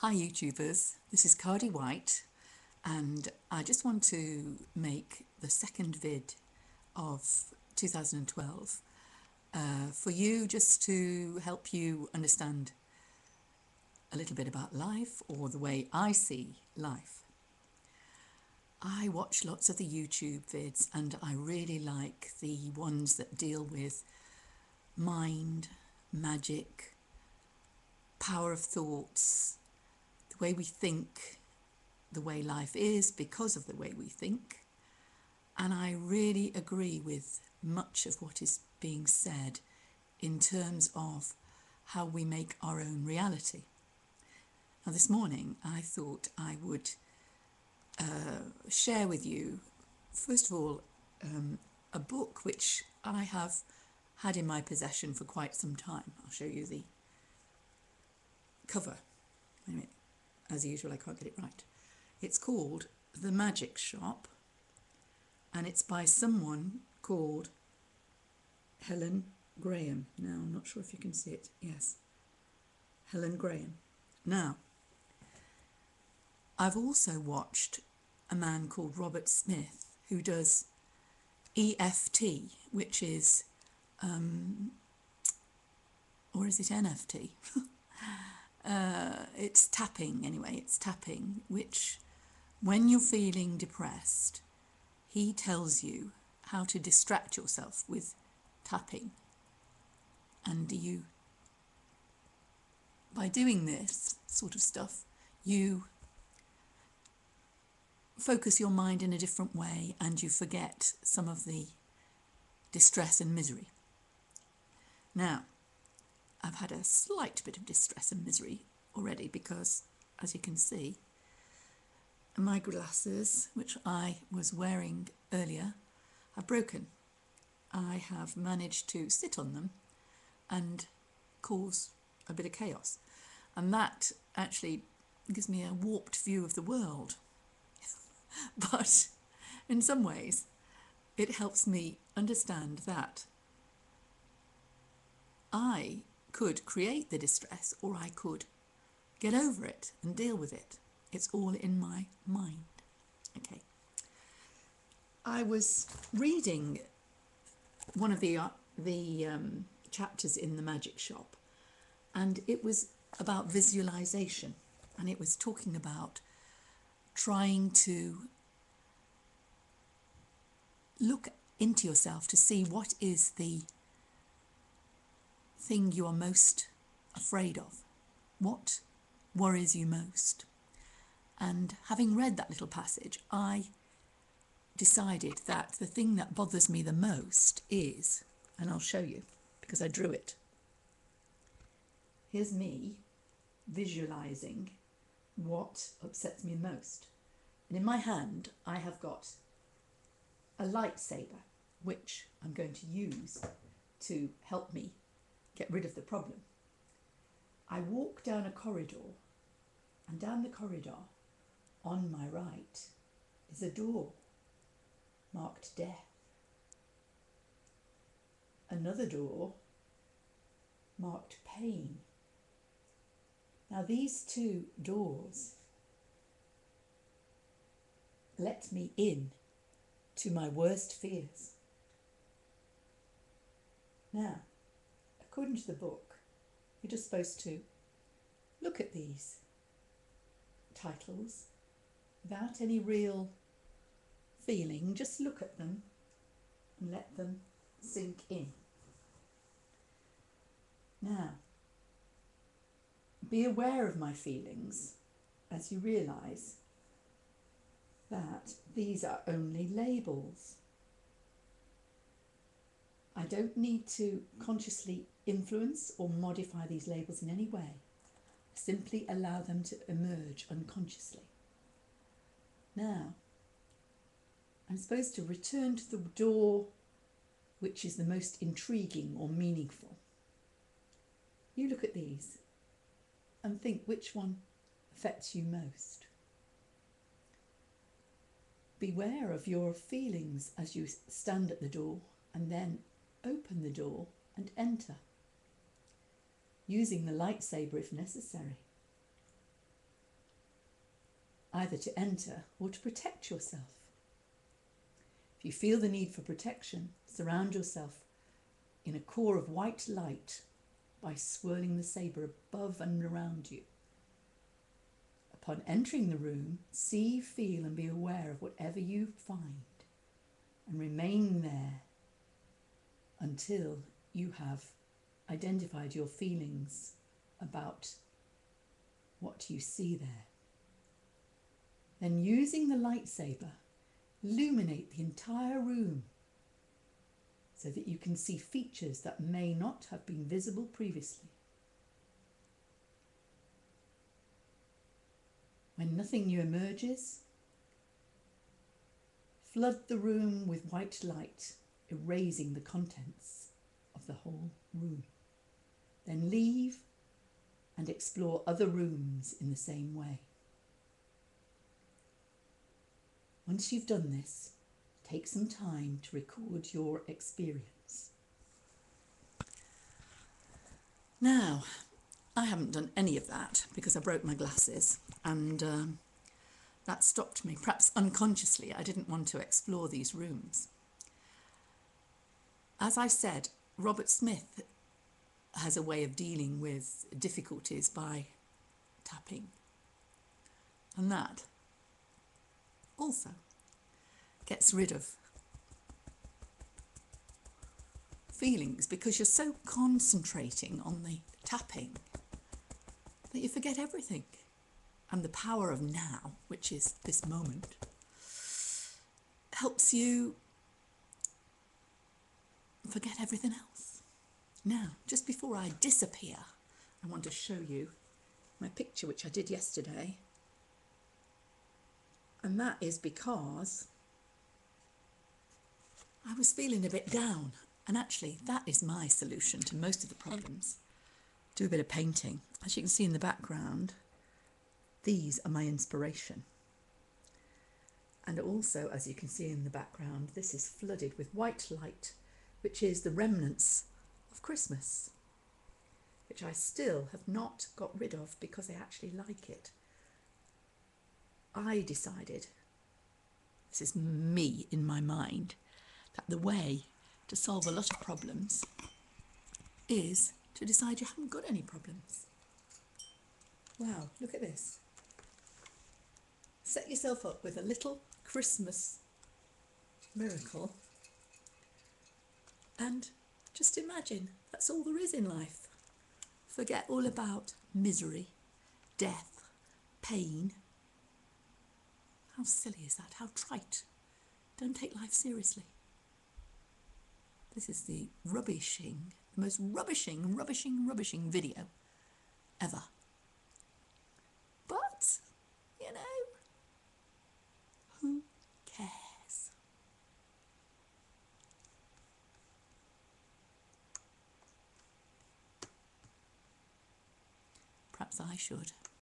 Hi YouTubers, this is Cardywhite and I just want to make the second vid of 2012 for you, just to help you understand a little bit about life, or the way I see life. I watch lots of the YouTube vids and I really like the ones that deal with mind, magic, power of thoughts, the way we think, the way life is because of the way we think. And I really agree with much of what is being said in terms of how we make our own reality. Now, this morning I thought I would share with you, first of all, a book which I have had in my possession for quite some time. I'll show you the cover. Anyway, as usual, I can't get it right. It's called The Magic Shop, and it's by someone called Helen Graham. Now, I'm not sure if you can see it. Yes, Helen Graham. Now, I've also watched a man called Robert Smith who does EFT, which is, or is it NFT? It's tapping, anyway, it's tapping, which when you're feeling depressed, he tells you how to distract yourself with tapping. And by doing this sort of stuff, you focus your mind in a different way and you forget some of the distress and misery. Now, I've had a slight bit of distress and misery already because, as you can see, my glasses, which I was wearing earlier, have broken. I have managed to sit on them and cause a bit of chaos. And that actually gives me a warped view of the world. But in some ways, it helps me understand that I could create the distress, or I could get over it and deal with it. It's all in my mind. Okay. I was reading one of the chapters in The Magic Shop, and it was about visualization, and it was talking about trying to look into yourself to see what is the thing you are most afraid of, what worries you most. And having read that little passage, I decided that the thing that bothers me the most is, and I'll show you because I drew it. Here's me visualizing what upsets me most. And in my hand, I have got a lightsaber, which I'm going to use to help me get rid of the problem. I walk down a corridor, and down the corridor, on my right, is a door marked death. Another door marked pain. Now, these two doors let me in to my worst fears. Now, according to the book, you're just supposed to look at these titles without any real feeling. Just look at them and let them sink in. Now, be aware of my feelings as you realise that these are only labels. I don't need to consciously influence or modify these labels in any way. Simply allow them to emerge unconsciously. Now, I'm supposed to return to the door which is the most intriguing or meaningful. You look at these and think which one affects you most. Beware of your feelings as you stand at the door, and then open the door and enter, using the lightsaber if necessary. either to enter or to protect yourself. If you feel the need for protection, surround yourself in a core of white light by swirling the sabre above and around you. Upon entering the room, see, feel and be aware of whatever you find and remain there until you have identified your feelings about what you see there. Then, using the lightsaber, illuminate the entire room so that you can see features that may not have been visible previously. When nothing new emerges, flood the room with white light, erasing the contents of the whole room. Then leave and explore other rooms in the same way. Once you've done this, take some time to record your experience. Now, I haven't done any of that because I broke my glasses, and that stopped me. Perhaps unconsciously, I didn't want to explore these rooms. As I said, Robert Smith has a way of dealing with difficulties by tapping, and that also gets rid of feelings because you're so concentrating on the tapping that you forget everything. And the power of now, which is this moment, helps you forget everything else. Now, just before I disappear, I want to show you my picture, which I did yesterday. And that is because I was feeling a bit down. And actually, that is my solution to most of the problems. Do a bit of painting. As you can see in the background, these are my inspiration. And also, as you can see in the background, this is flooded with white light, which is the remnants of Christmas, which I still have not got rid of because I actually like it. I decided, this is me in my mind, that the way to solve a lot of problems is to decide you haven't got any problems. Wow, look at this. Set yourself up with a little Christmas miracle and just imagine that's all there is in life. Forget all about misery, death, pain. How silly is that? How trite. Don't take life seriously. This is the most rubbishing video ever. But, you know, who cares? Perhaps I should.